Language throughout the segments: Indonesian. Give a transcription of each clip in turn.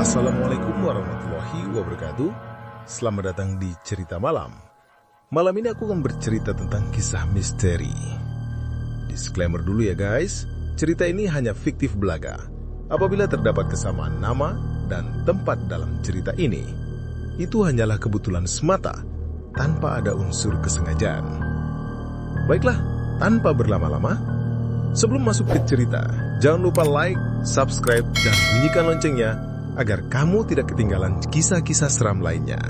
Assalamualaikum warahmatullahi wabarakatuh. Selamat datang di Cerita Malam. Malam ini aku akan bercerita tentang kisah misteri. Disclaimer dulu ya guys, cerita ini hanya fiktif belaga. Apabila terdapat kesamaan nama dan tempat dalam cerita ini, itu hanyalah kebetulan semata, tanpa ada unsur kesengajaan. Baiklah, tanpa berlama-lama, sebelum masuk ke cerita, jangan lupa like, subscribe, dan bunyikan loncengnya agar kamu tidak ketinggalan kisah-kisah seram lainnya.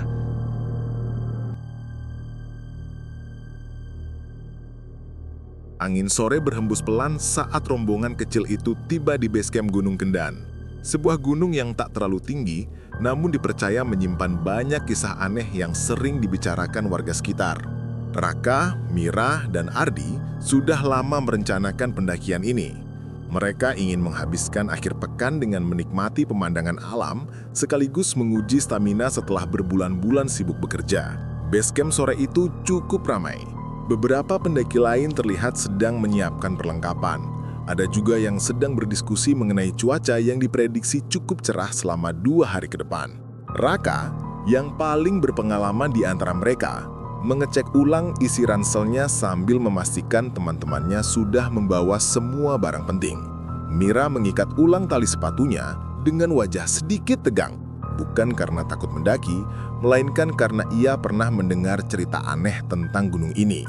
Angin sore berhembus pelan saat rombongan kecil itu tiba di base camp Gunung Kendan. Sebuah gunung yang tak terlalu tinggi, namun dipercaya menyimpan banyak kisah aneh yang sering dibicarakan warga sekitar. Raka, Mira, dan Ardi sudah lama merencanakan pendakian ini. Mereka ingin menghabiskan akhir pekan dengan menikmati pemandangan alam, sekaligus menguji stamina setelah berbulan-bulan sibuk bekerja. Base camp sore itu cukup ramai. Beberapa pendaki lain terlihat sedang menyiapkan perlengkapan. Ada juga yang sedang berdiskusi mengenai cuaca yang diprediksi cukup cerah selama 2 hari ke depan. Raka, yang paling berpengalaman di antara mereka, mengecek ulang isi ranselnya sambil memastikan teman-temannya sudah membawa semua barang penting. Mira mengikat ulang tali sepatunya dengan wajah sedikit tegang, bukan karena takut mendaki, melainkan karena ia pernah mendengar cerita aneh tentang gunung ini,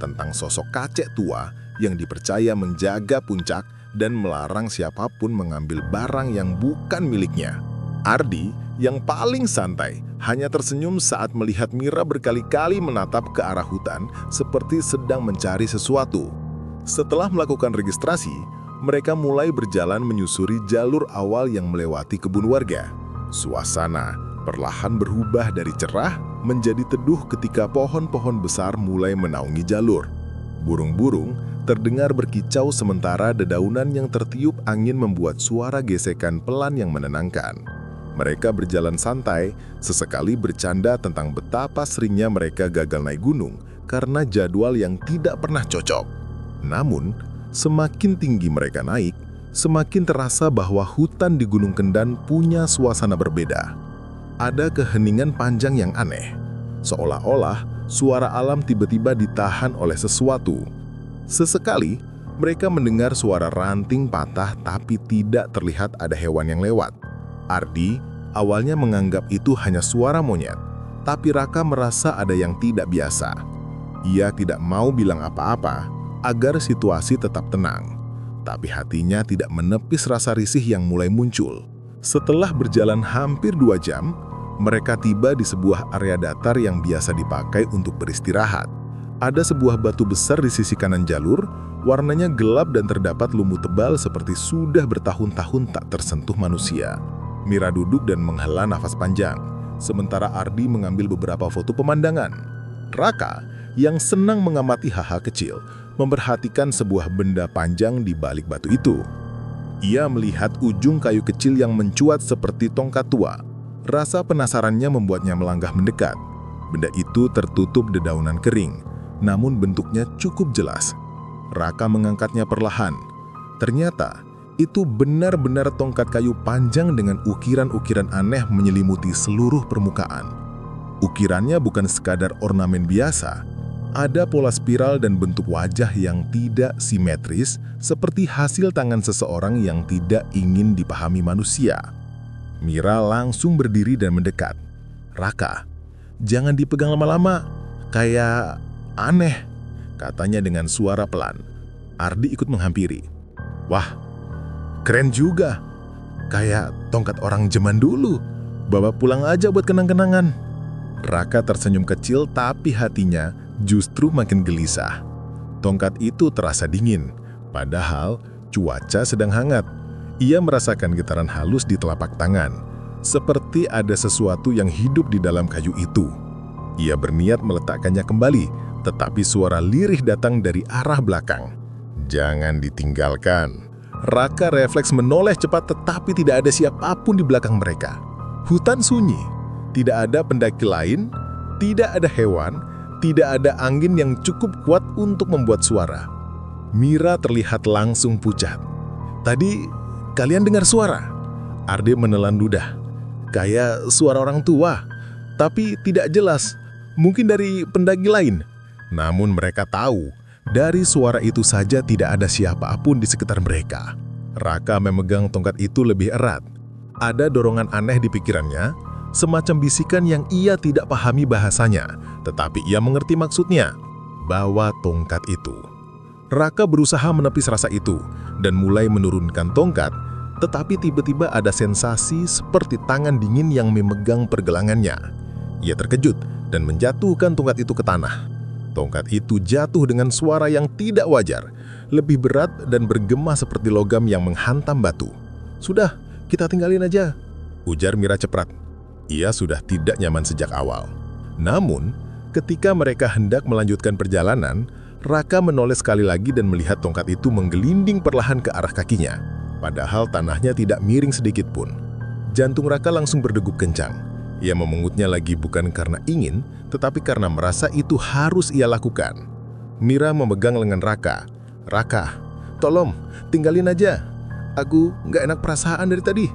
tentang sosok kakek tua yang dipercaya menjaga puncak dan melarang siapapun mengambil barang yang bukan miliknya. Ardi, yang paling santai, hanya tersenyum saat melihat Mira berkali-kali menatap ke arah hutan seperti sedang mencari sesuatu. Setelah melakukan registrasi, mereka mulai berjalan menyusuri jalur awal yang melewati kebun warga. Suasana perlahan berubah dari cerah menjadi teduh ketika pohon-pohon besar mulai menaungi jalur. Burung-burung terdengar berkicau sementara dedaunan yang tertiup angin membuat suara gesekan pelan yang menenangkan. Mereka berjalan santai, sesekali bercanda tentang betapa seringnya mereka gagal naik gunung karena jadwal yang tidak pernah cocok. Namun, semakin tinggi mereka naik, semakin terasa bahwa hutan di Gunung Kendan punya suasana berbeda. Ada keheningan panjang yang aneh, seolah-olah suara alam tiba-tiba ditahan oleh sesuatu. Sesekali, mereka mendengar suara ranting patah tapi tidak terlihat ada hewan yang lewat. Ardi awalnya menganggap itu hanya suara monyet, tapi Raka merasa ada yang tidak biasa. Ia tidak mau bilang apa-apa agar situasi tetap tenang, tapi hatinya tidak menepis rasa risih yang mulai muncul. Setelah berjalan hampir 2 jam, mereka tiba di sebuah area datar yang biasa dipakai untuk beristirahat. Ada sebuah batu besar di sisi kanan jalur, warnanya gelap dan terdapat lumut tebal seperti sudah bertahun-tahun tak tersentuh manusia. Mira duduk dan menghela nafas panjang, sementara Ardi mengambil beberapa foto pemandangan. Raka, yang senang mengamati hal-hal kecil, memperhatikan sebuah benda panjang di balik batu itu. Ia melihat ujung kayu kecil yang mencuat seperti tongkat tua. Rasa penasarannya membuatnya melangkah mendekat. Benda itu tertutup dedaunan kering, namun bentuknya cukup jelas. Raka mengangkatnya perlahan. Ternyata, itu benar-benar tongkat kayu panjang dengan ukiran-ukiran aneh menyelimuti seluruh permukaan. Ukirannya bukan sekadar ornamen biasa. Ada pola spiral dan bentuk wajah yang tidak simetris, seperti hasil tangan seseorang yang tidak ingin dipahami manusia. Mira langsung berdiri dan mendekat. "Raka, jangan dipegang lama-lama, kayak aneh," katanya dengan suara pelan. Ardi ikut menghampiri. "Wah, keren juga, kayak tongkat orang zaman dulu. Bawa pulang aja buat kenang-kenangan." Raka tersenyum kecil tapi hatinya justru makin gelisah. Tongkat itu terasa dingin, padahal cuaca sedang hangat. Ia merasakan getaran halus di telapak tangan, seperti ada sesuatu yang hidup di dalam kayu itu. Ia berniat meletakkannya kembali, tetapi suara lirih datang dari arah belakang. "Jangan ditinggalkan." Raka refleks menoleh cepat tetapi tidak ada siapapun di belakang mereka. Hutan sunyi, tidak ada pendaki lain, tidak ada hewan, tidak ada angin yang cukup kuat untuk membuat suara. Mira terlihat langsung pucat. "Tadi kalian dengar suara?" Ardi menelan ludah. Kayak suara orang tua, tapi tidak jelas. Mungkin dari pendaki lain. Namun mereka tahu, dari suara itu saja tidak ada siapapun di sekitar mereka. Raka memegang tongkat itu lebih erat. Ada dorongan aneh di pikirannya, semacam bisikan yang ia tidak pahami bahasanya, tetapi ia mengerti maksudnya. Bawa tongkat itu. Raka berusaha menepis rasa itu dan mulai menurunkan tongkat, tetapi tiba-tiba ada sensasi seperti tangan dingin yang memegang pergelangannya. Ia terkejut dan menjatuhkan tongkat itu ke tanah. Tongkat itu jatuh dengan suara yang tidak wajar, lebih berat dan bergema seperti logam yang menghantam batu. "Sudah, kita tinggalin aja," ujar Mira cepat. Ia sudah tidak nyaman sejak awal. Namun, ketika mereka hendak melanjutkan perjalanan, Raka menoleh sekali lagi dan melihat tongkat itu menggelinding perlahan ke arah kakinya. Padahal tanahnya tidak miring sedikit pun. Jantung Raka langsung berdegup kencang. Ia memengutnya lagi bukan karena ingin, tetapi karena merasa itu harus ia lakukan. Mira memegang lengan Raka. "Raka, tolong, tinggalin aja. Aku nggak enak perasaan dari tadi."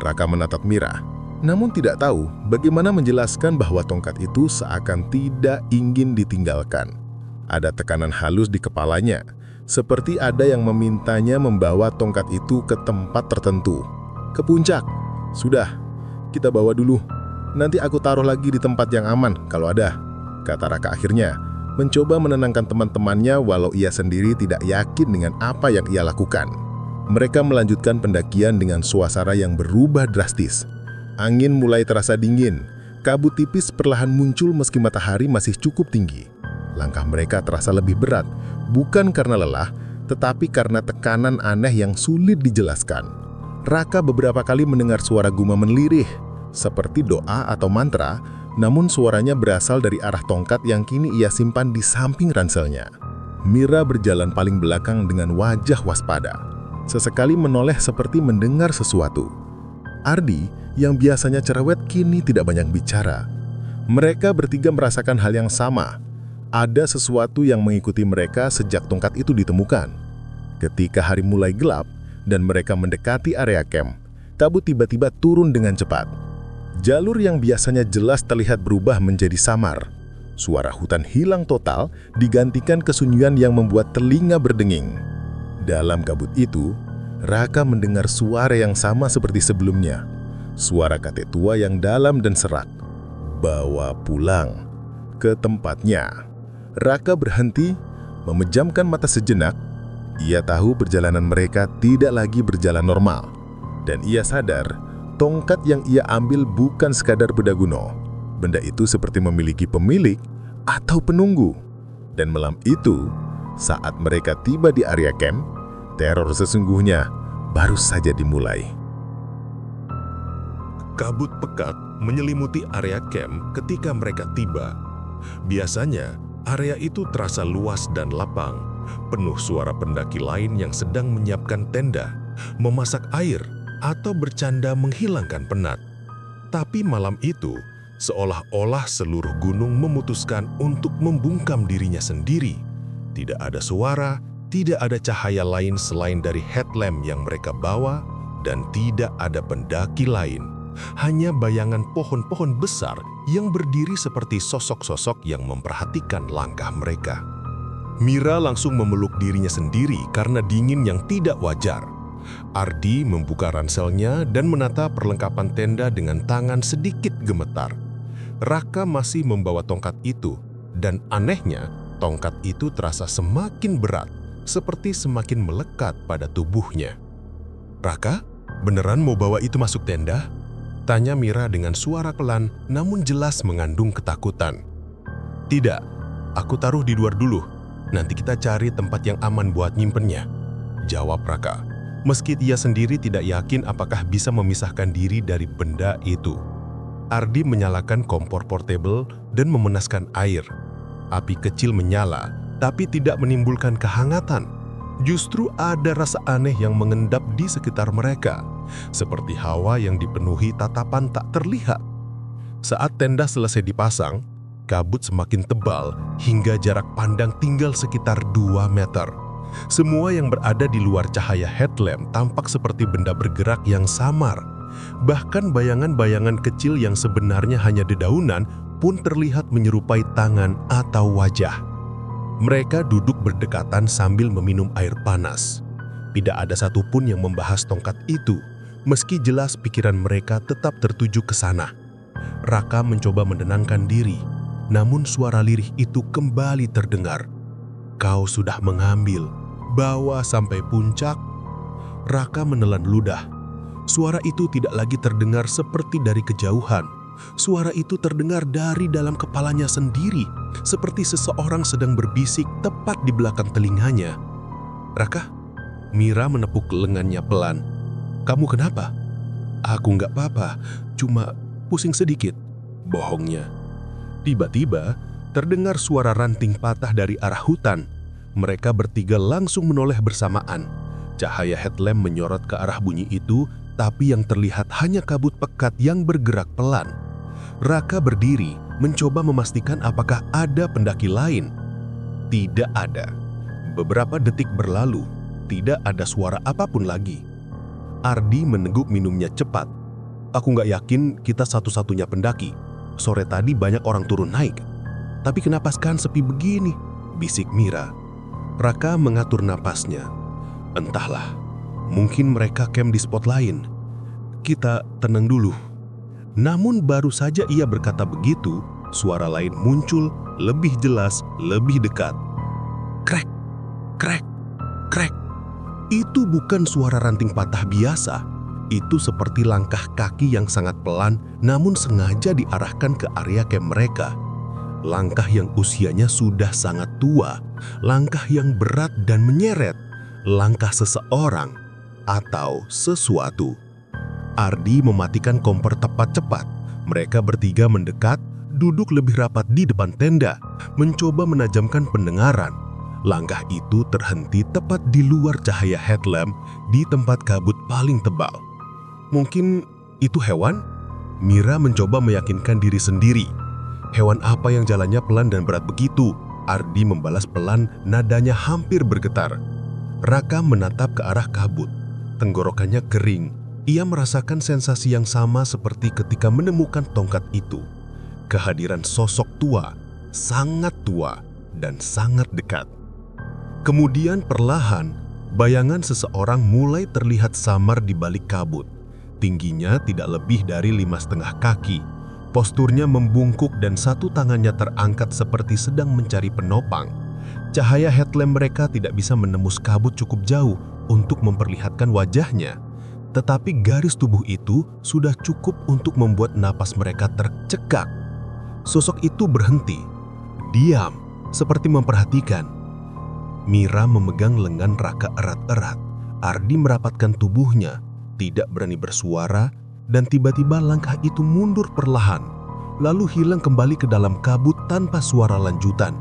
Raka menatap Mira, namun tidak tahu bagaimana menjelaskan bahwa tongkat itu seakan tidak ingin ditinggalkan. Ada tekanan halus di kepalanya, seperti ada yang memintanya membawa tongkat itu ke tempat tertentu. "Ke puncak. Sudah, kita bawa dulu. Nanti aku taruh lagi di tempat yang aman kalau ada," kata Raka akhirnya, mencoba menenangkan teman-temannya walau ia sendiri tidak yakin dengan apa yang ia lakukan. Mereka melanjutkan pendakian dengan suasana yang berubah drastis. Angin mulai terasa dingin, kabut tipis perlahan muncul meski matahari masih cukup tinggi. Langkah mereka terasa lebih berat, bukan karena lelah, tetapi karena tekanan aneh yang sulit dijelaskan. Raka beberapa kali mendengar suara gumaman lirih, seperti doa atau mantra, namun suaranya berasal dari arah tongkat yang kini ia simpan di samping ranselnya. Mira berjalan paling belakang dengan wajah waspada. Sesekali menoleh seperti mendengar sesuatu. Ardi, yang biasanya cerewet, kini tidak banyak bicara. Mereka bertiga merasakan hal yang sama. Ada sesuatu yang mengikuti mereka sejak tongkat itu ditemukan. Ketika hari mulai gelap dan mereka mendekati area camp, kabut tiba-tiba turun dengan cepat. Jalur yang biasanya jelas terlihat berubah menjadi samar. Suara hutan hilang total, digantikan kesunyian yang membuat telinga berdenging. Dalam kabut itu, Raka mendengar suara yang sama seperti sebelumnya. Suara kakek tua yang dalam dan serak. "Bawa pulang ke tempatnya." Raka berhenti, memejamkan mata sejenak. Ia tahu perjalanan mereka tidak lagi berjalan normal. Dan ia sadar, tongkat yang ia ambil bukan sekadar benda kuno. Benda itu seperti memiliki pemilik atau penunggu. Dan malam itu, saat mereka tiba di area camp, teror sesungguhnya baru saja dimulai. Kabut pekat menyelimuti area camp ketika mereka tiba. Biasanya, area itu terasa luas dan lapang, penuh suara pendaki lain yang sedang menyiapkan tenda, memasak air, atau bercanda menghilangkan penat. Tapi malam itu, seolah-olah seluruh gunung memutuskan untuk membungkam dirinya sendiri. Tidak ada suara, tidak ada cahaya lain selain dari headlamp yang mereka bawa, dan tidak ada pendaki lain. Hanya bayangan pohon-pohon besar yang berdiri seperti sosok-sosok yang memperhatikan langkah mereka. Mira langsung memeluk dirinya sendiri karena dingin yang tidak wajar. Ardi membuka ranselnya dan menata perlengkapan tenda dengan tangan sedikit gemetar. Raka masih membawa tongkat itu, dan anehnya, tongkat itu terasa semakin berat, seperti semakin melekat pada tubuhnya. "Raka, beneran mau bawa itu masuk tenda?" tanya Mira dengan suara pelan namun jelas mengandung ketakutan. "Tidak, aku taruh di luar dulu. Nanti kita cari tempat yang aman buat nyimpennya," jawab Raka. Meski ia sendiri tidak yakin apakah bisa memisahkan diri dari benda itu. Ardi menyalakan kompor portable dan memanaskan air. Api kecil menyala, tapi tidak menimbulkan kehangatan. Justru ada rasa aneh yang mengendap di sekitar mereka, seperti hawa yang dipenuhi tatapan tak terlihat. Saat tenda selesai dipasang, kabut semakin tebal hingga jarak pandang tinggal sekitar 2 meter. Semua yang berada di luar cahaya headlamp tampak seperti benda bergerak yang samar. Bahkan bayangan-bayangan kecil yang sebenarnya hanya dedaunan pun terlihat menyerupai tangan atau wajah. Mereka duduk berdekatan sambil meminum air panas. Tidak ada satupun yang membahas tongkat itu, meski jelas pikiran mereka tetap tertuju ke sana. Raka mencoba menenangkan diri, namun suara lirih itu kembali terdengar. "Kau sudah mengambil, bawa sampai puncak." Raka menelan ludah. Suara itu tidak lagi terdengar seperti dari kejauhan. Suara itu terdengar dari dalam kepalanya sendiri, seperti seseorang sedang berbisik tepat di belakang telinganya. "Raka?" Mira menepuk lengannya pelan. "Kamu kenapa?" "Aku nggak apa-apa, cuma pusing sedikit." Bohongnya. Tiba-tiba, terdengar suara ranting patah dari arah hutan. Mereka bertiga langsung menoleh bersamaan. Cahaya headlamp menyorot ke arah bunyi itu, tapi yang terlihat hanya kabut pekat yang bergerak pelan. Raka berdiri, mencoba memastikan apakah ada pendaki lain. Tidak ada. Beberapa detik berlalu, tidak ada suara apapun lagi. Ardi meneguk minumnya cepat. "Aku nggak yakin kita satu-satunya pendaki. Sore tadi banyak orang turun naik. Tapi kenapa sekarang sepi begini?" bisik Mira. Raka mengatur napasnya. "Entahlah, mungkin mereka camp di spot lain. Kita tenang dulu." Namun baru saja ia berkata begitu, suara lain muncul lebih jelas, lebih dekat. Krek, krek, krek. Itu bukan suara ranting patah biasa. Itu seperti langkah kaki yang sangat pelan, namun sengaja diarahkan ke area camp mereka. Langkah yang usianya sudah sangat tua, langkah yang berat dan menyeret, langkah seseorang atau sesuatu. Ardi mematikan kompor tepat cepat. Mereka bertiga mendekat, duduk lebih rapat di depan tenda, mencoba menajamkan pendengaran. Langkah itu terhenti tepat di luar cahaya headlamp di tempat kabut paling tebal. Mungkin itu hewan? Mira mencoba meyakinkan diri sendiri. "Hewan apa yang jalannya pelan dan berat begitu?" Ardi membalas pelan, nadanya hampir bergetar. Raka menatap ke arah kabut. Tenggorokannya kering. Ia merasakan sensasi yang sama seperti ketika menemukan tongkat itu. Kehadiran sosok tua, sangat tua, dan sangat dekat. Kemudian perlahan, bayangan seseorang mulai terlihat samar di balik kabut. Tingginya tidak lebih dari 5,5 kaki. Posturnya membungkuk dan satu tangannya terangkat seperti sedang mencari penopang. Cahaya headlamp mereka tidak bisa menembus kabut cukup jauh untuk memperlihatkan wajahnya. Tetapi garis tubuh itu sudah cukup untuk membuat napas mereka tercekak. Sosok itu berhenti, diam, seperti memperhatikan. Mira memegang lengan Raka erat-erat. Ardi merapatkan tubuhnya, tidak berani bersuara, dan tiba-tiba langkah itu mundur perlahan, lalu hilang kembali ke dalam kabut tanpa suara lanjutan.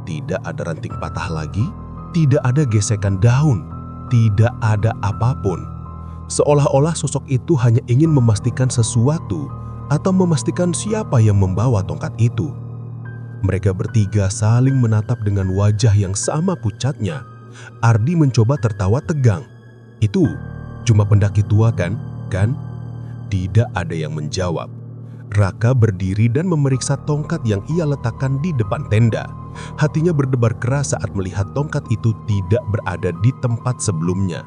Tidak ada ranting patah lagi, tidak ada gesekan daun, tidak ada apapun. Seolah-olah sosok itu hanya ingin memastikan sesuatu atau memastikan siapa yang membawa tongkat itu. Mereka bertiga saling menatap dengan wajah yang sama pucatnya. Ardi mencoba tertawa tegang. "Itu cuma pendaki tua kan? Tidak ada yang menjawab. Raka berdiri dan memeriksa tongkat yang ia letakkan di depan tenda. Hatinya berdebar keras saat melihat tongkat itu tidak berada di tempat sebelumnya.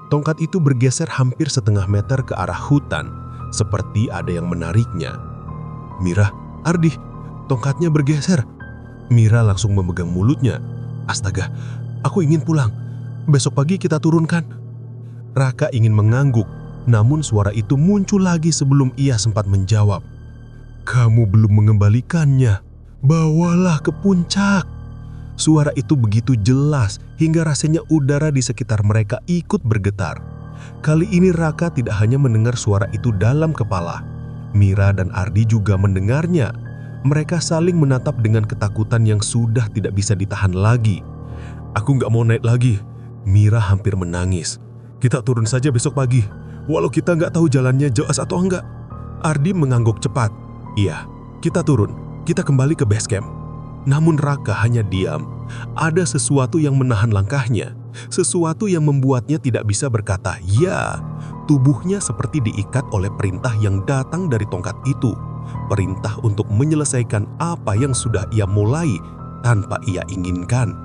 Tongkat itu bergeser hampir setengah meter ke arah hutan, seperti ada yang menariknya. "Mira, Ardi, tongkatnya bergeser." Mira langsung memegang mulutnya. "Astaga, aku ingin pulang. Besok pagi kita turunkan." Raka ingin mengangguk, namun suara itu muncul lagi sebelum ia sempat menjawab. "Kamu belum mengembalikannya. Bawalah ke puncak." Suara itu begitu jelas hingga rasanya udara di sekitar mereka ikut bergetar. Kali ini Raka tidak hanya mendengar suara itu dalam kepala. Mira dan Ardi juga mendengarnya. Mereka saling menatap dengan ketakutan yang sudah tidak bisa ditahan lagi. "Aku nggak mau naik lagi." Mira hampir menangis. "Kita turun saja besok pagi, walau kita nggak tahu jalannya jelas atau enggak." Ardi mengangguk cepat. "Iya, kita turun. Kita kembali ke base camp." Namun Raka hanya diam. Ada sesuatu yang menahan langkahnya. Sesuatu yang membuatnya tidak bisa berkata "ya". Tubuhnya seperti diikat oleh perintah yang datang dari tongkat itu. Perintah untuk menyelesaikan apa yang sudah ia mulai tanpa ia inginkan.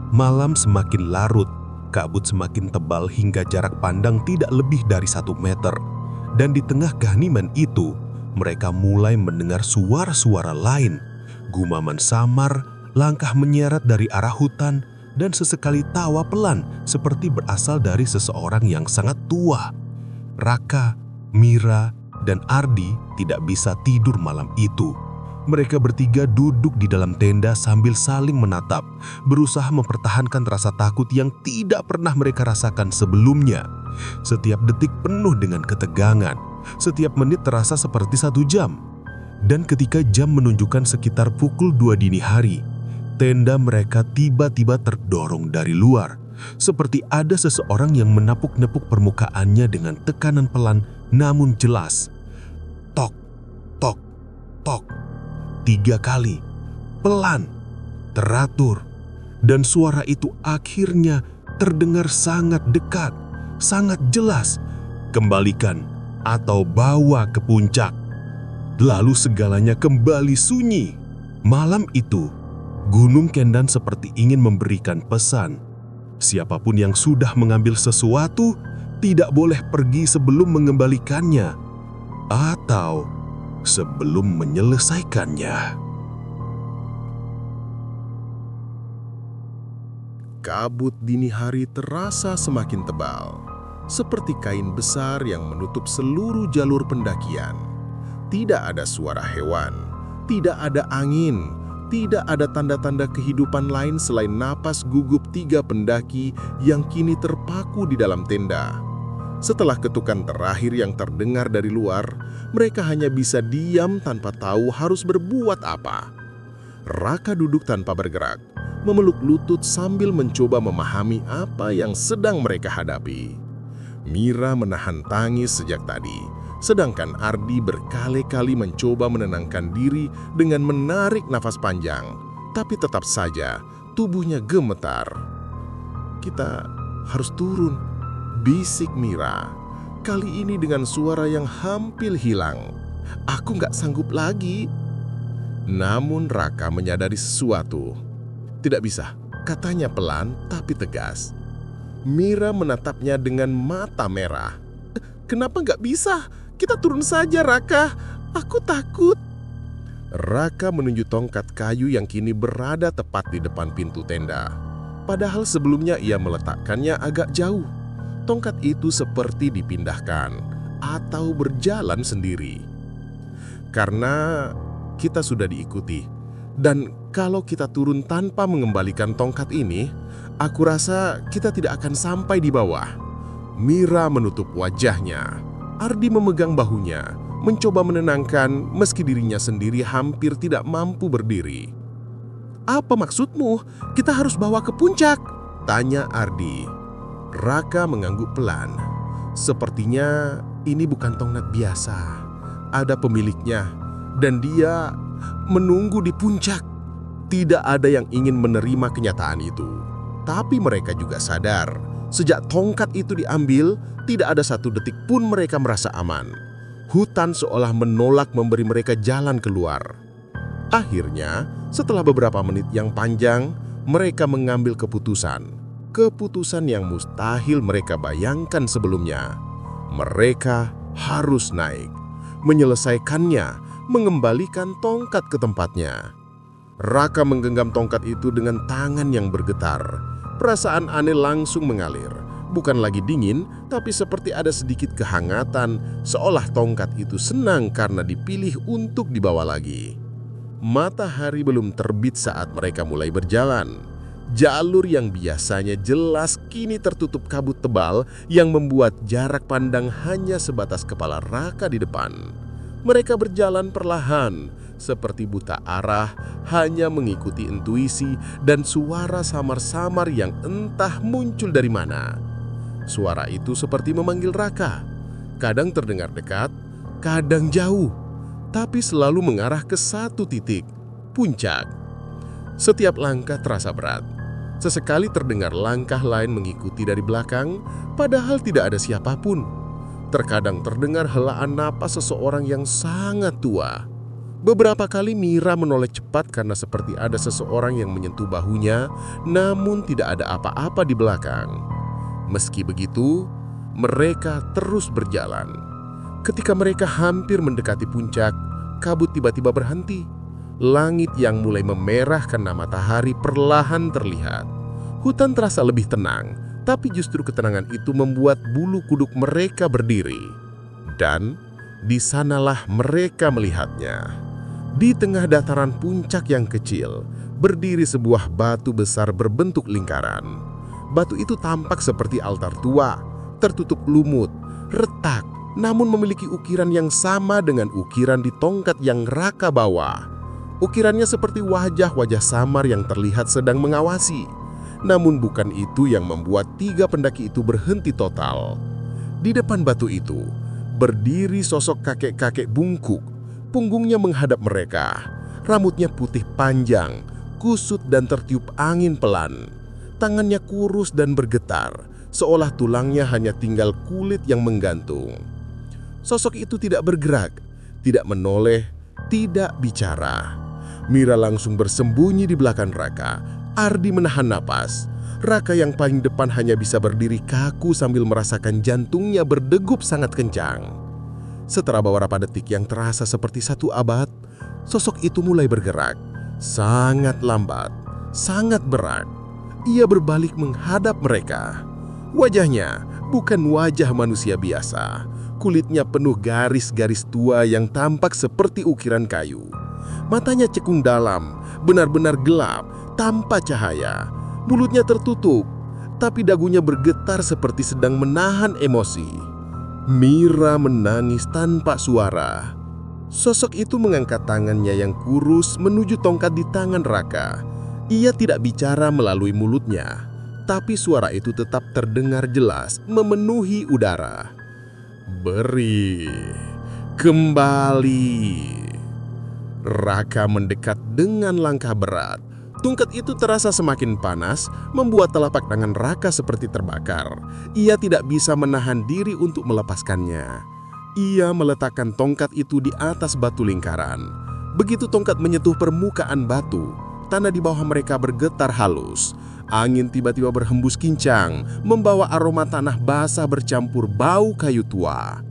Malam semakin larut, kabut semakin tebal hingga jarak pandang tidak lebih dari 1 meter. Dan di tengah keheningan itu, mereka mulai mendengar suara-suara lain. Gumaman samar, langkah menyeret dari arah hutan, dan sesekali tawa pelan seperti berasal dari seseorang yang sangat tua. Raka, Mira, dan Ardi tidak bisa tidur malam itu. Mereka bertiga duduk di dalam tenda sambil saling menatap, berusaha mempertahankan rasa takut yang tidak pernah mereka rasakan sebelumnya. Setiap detik penuh dengan ketegangan, setiap menit terasa seperti 1 jam. Dan ketika jam menunjukkan sekitar pukul 2 dini hari, tenda mereka tiba-tiba terdorong dari luar. Seperti ada seseorang yang menepuk-nepuk permukaannya dengan tekanan pelan namun jelas. Tok, tok, tok. 3 kali, pelan, teratur. Dan suara itu akhirnya terdengar sangat dekat, sangat jelas. Kembalikan atau bawa ke puncak. Lalu segalanya kembali sunyi. Malam itu, Gunung Kendan seperti ingin memberikan pesan. Siapapun yang sudah mengambil sesuatu tidak boleh pergi sebelum mengembalikannya atau sebelum menyelesaikannya. Kabut dini hari terasa semakin tebal, seperti kain besar yang menutup seluruh jalur pendakian. Tidak ada suara hewan, tidak ada angin, tidak ada tanda-tanda kehidupan lain selain napas gugup 3 pendaki yang kini terpaku di dalam tenda. Setelah ketukan terakhir yang terdengar dari luar, mereka hanya bisa diam tanpa tahu harus berbuat apa. Raka duduk tanpa bergerak, memeluk lutut sambil mencoba memahami apa yang sedang mereka hadapi. Mira menahan tangis sejak tadi, sedangkan Ardi berkali-kali mencoba menenangkan diri dengan menarik nafas panjang, tapi tetap saja tubuhnya gemetar. "Kita harus turun," bisik Mira, kali ini dengan suara yang hampir hilang. "Aku nggak sanggup lagi." Namun Raka menyadari sesuatu. "Tidak bisa," katanya pelan tapi tegas. Mira menatapnya dengan mata merah. "Kenapa nggak bisa? Kita turun saja, Raka. Aku takut." Raka menunjuk tongkat kayu yang kini berada tepat di depan pintu tenda. Padahal sebelumnya ia meletakkannya agak jauh. Tongkat itu seperti dipindahkan atau berjalan sendiri. "Karena kita sudah diikuti. Dan kalau kita turun tanpa mengembalikan tongkat ini, aku rasa kita tidak akan sampai di bawah." Mira menutup wajahnya. Ardi memegang bahunya, mencoba menenangkan meski dirinya sendiri hampir tidak mampu berdiri. "Apa maksudmu? Kita harus bawa ke puncak?" tanya Ardi. Raka mengangguk pelan. "Sepertinya ini bukan tongkat biasa. Ada pemiliknya, dan dia menunggu di puncak." Tidak ada yang ingin menerima kenyataan itu. Tapi mereka juga sadar, sejak tongkat itu diambil, tidak ada 1 detik pun mereka merasa aman. Hutan seolah menolak memberi mereka jalan keluar. Akhirnya, setelah beberapa menit yang panjang, mereka mengambil keputusan. Keputusan yang mustahil mereka bayangkan sebelumnya. Mereka harus naik, menyelesaikannya, mengembalikan tongkat ke tempatnya. Raka menggenggam tongkat itu dengan tangan yang bergetar. Perasaan aneh langsung mengalir. Bukan lagi dingin, tapi seperti ada sedikit kehangatan, seolah tongkat itu senang karena dipilih untuk dibawa lagi. Matahari belum terbit saat mereka mulai berjalan. Jalur yang biasanya jelas kini tertutup kabut tebal yang membuat jarak pandang hanya sebatas kepala Raka di depan. Mereka berjalan perlahan, seperti buta arah, hanya mengikuti intuisi dan suara samar-samar yang entah muncul dari mana. Suara itu seperti memanggil Raka. Kadang terdengar dekat, kadang jauh, tapi selalu mengarah ke 1 titik, puncak. Setiap langkah terasa berat. Sesekali terdengar langkah lain mengikuti dari belakang, padahal tidak ada siapapun. Terkadang terdengar helaan napas seseorang yang sangat tua. Beberapa kali Mira menoleh cepat karena seperti ada seseorang yang menyentuh bahunya, namun tidak ada apa-apa di belakang. Meski begitu, mereka terus berjalan. Ketika mereka hampir mendekati puncak, kabut tiba-tiba berhenti. Langit yang mulai memerah karena matahari perlahan terlihat. Hutan terasa lebih tenang, tapi justru ketenangan itu membuat bulu kuduk mereka berdiri. Dan di sanalah mereka melihatnya. Di tengah dataran puncak yang kecil, berdiri sebuah batu besar berbentuk lingkaran. Batu itu tampak seperti altar tua, tertutup lumut, retak, namun memiliki ukiran yang sama dengan ukiran di tongkat yang Raka bawa. Ukirannya seperti wajah-wajah samar yang terlihat sedang mengawasi. Namun bukan itu yang membuat 3 pendaki itu berhenti total. Di depan batu itu, berdiri sosok kakek-kakek bungkuk. Punggungnya menghadap mereka. Rambutnya putih panjang, kusut dan tertiup angin pelan. Tangannya kurus dan bergetar, seolah tulangnya hanya tinggal kulit yang menggantung. Sosok itu tidak bergerak, tidak menoleh, tidak bicara. Mira langsung bersembunyi di belakang Raka. Ardi menahan napas. Raka yang paling depan hanya bisa berdiri kaku sambil merasakan jantungnya berdegup sangat kencang. Setelah beberapa detik yang terasa seperti 1 abad, sosok itu mulai bergerak. Sangat lambat, sangat berat. Ia berbalik menghadap mereka. Wajahnya bukan wajah manusia biasa. Kulitnya penuh garis-garis tua yang tampak seperti ukiran kayu. Matanya cekung dalam, benar-benar gelap, tanpa cahaya. Mulutnya tertutup, tapi dagunya bergetar seperti sedang menahan emosi. Mira menangis tanpa suara. Sosok itu mengangkat tangannya yang kurus menuju tongkat di tangan Raka. Ia tidak bicara melalui mulutnya, tapi suara itu tetap terdengar jelas memenuhi udara. Beri, kembali. Raka mendekat dengan langkah berat. Tongkat itu terasa semakin panas, membuat telapak tangan Raka seperti terbakar. Ia tidak bisa menahan diri untuk melepaskannya. Ia meletakkan tongkat itu di atas batu lingkaran. Begitu tongkat menyentuh permukaan batu, tanah di bawah mereka bergetar halus. Angin tiba-tiba berhembus kincang, membawa aroma tanah basah bercampur bau kayu tua.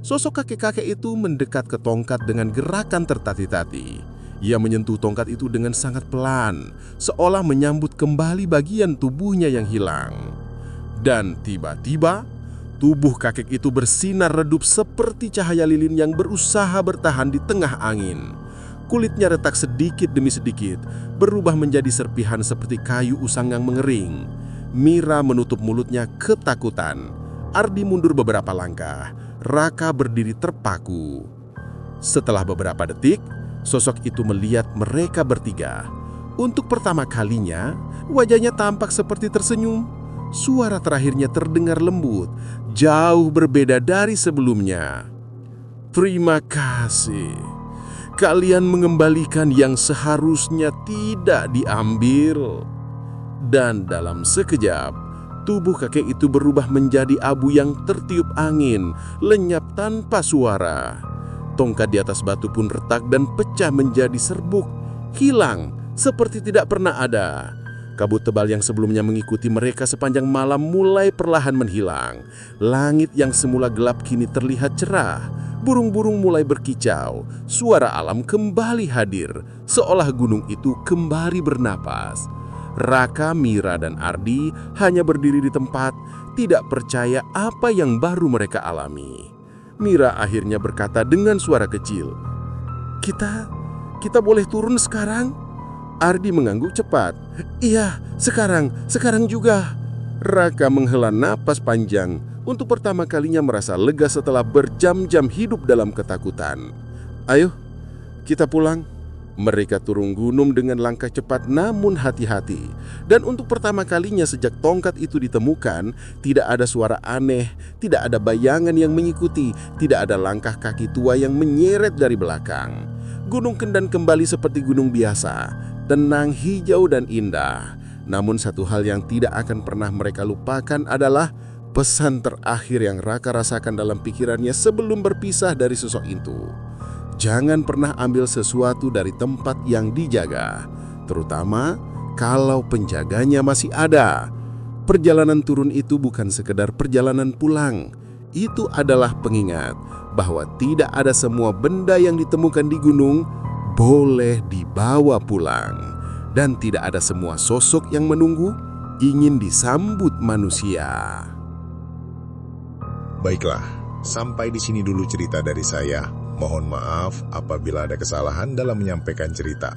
Sosok kakek-kakek itu mendekat ke tongkat dengan gerakan tertati-tati. Ia menyentuh tongkat itu dengan sangat pelan, seolah menyambut kembali bagian tubuhnya yang hilang. Dan tiba-tiba, tubuh kakek itu bersinar redup seperti cahaya lilin yang berusaha bertahan di tengah angin. Kulitnya retak sedikit demi sedikit, berubah menjadi serpihan seperti kayu usang yang mengering. Mira menutup mulutnya ketakutan. Ardi mundur beberapa langkah. Raka berdiri terpaku. Setelah beberapa detik, sosok itu melihat mereka bertiga. Untuk pertama kalinya, wajahnya tampak seperti tersenyum. Suara terakhirnya terdengar lembut, jauh berbeda dari sebelumnya. Terima kasih. Kalian mengembalikan yang seharusnya tidak diambil. Dan dalam sekejap, tubuh kakek itu berubah menjadi abu yang tertiup angin, lenyap tanpa suara. Tongkat di atas batu pun retak dan pecah menjadi serbuk, hilang seperti tidak pernah ada. Kabut tebal yang sebelumnya mengikuti mereka sepanjang malam mulai perlahan menghilang. Langit yang semula gelap kini terlihat cerah. Burung-burung mulai berkicau. Suara alam kembali hadir, seolah gunung itu kembali bernapas. Raka, Mira, dan Ardi hanya berdiri di tempat, tidak percaya apa yang baru mereka alami. Mira akhirnya berkata dengan suara kecil, Kita boleh turun sekarang?" Ardi mengangguk cepat. "Iya, sekarang juga." Raka menghela napas panjang. Untuk pertama kalinya merasa lega setelah berjam-jam hidup dalam ketakutan. "Ayo, kita pulang." Mereka turun gunung dengan langkah cepat namun hati-hati. Dan untuk pertama kalinya sejak tongkat itu ditemukan, tidak ada suara aneh, tidak ada bayangan yang mengikuti, tidak ada langkah kaki tua yang menyeret dari belakang. Gunung Kendan kembali seperti gunung biasa, tenang, hijau, dan indah. Namun satu hal yang tidak akan pernah mereka lupakan adalah pesan terakhir yang Raka rasakan dalam pikirannya sebelum berpisah dari sosok itu. Jangan pernah ambil sesuatu dari tempat yang dijaga, terutama kalau penjaganya masih ada. Perjalanan turun itu bukan sekedar perjalanan pulang. Itu adalah pengingat bahwa tidak ada semua benda yang ditemukan di gunung boleh dibawa pulang. Dan tidak ada semua sosok yang menunggu ingin disambut manusia. Baiklah, sampai di sini dulu cerita dari saya. Mohon maaf apabila ada kesalahan dalam menyampaikan cerita.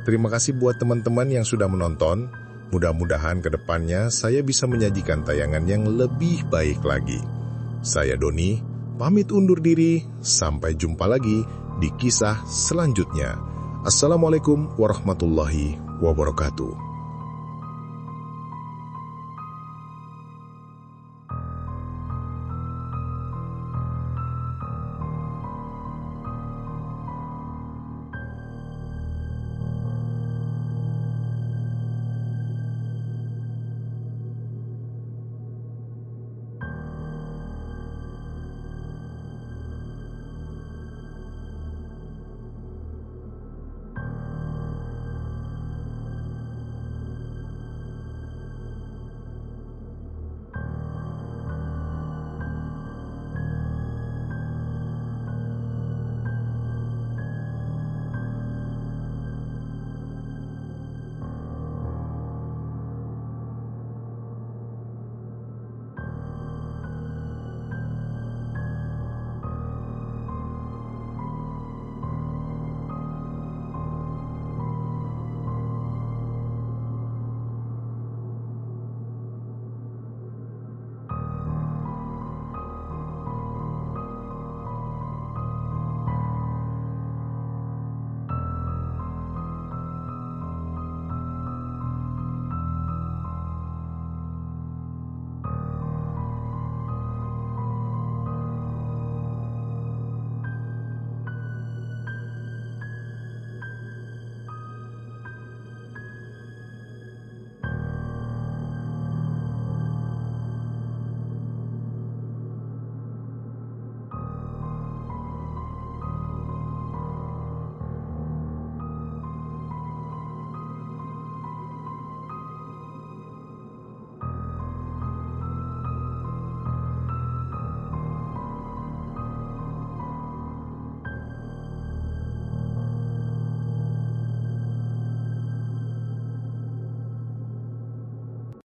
Terima kasih buat teman-teman yang sudah menonton. Mudah-mudahan ke depannya saya bisa menyajikan tayangan yang lebih baik lagi. Saya Doni, pamit undur diri. Sampai jumpa lagi di kisah selanjutnya. Assalamualaikum warahmatullahi wabarakatuh.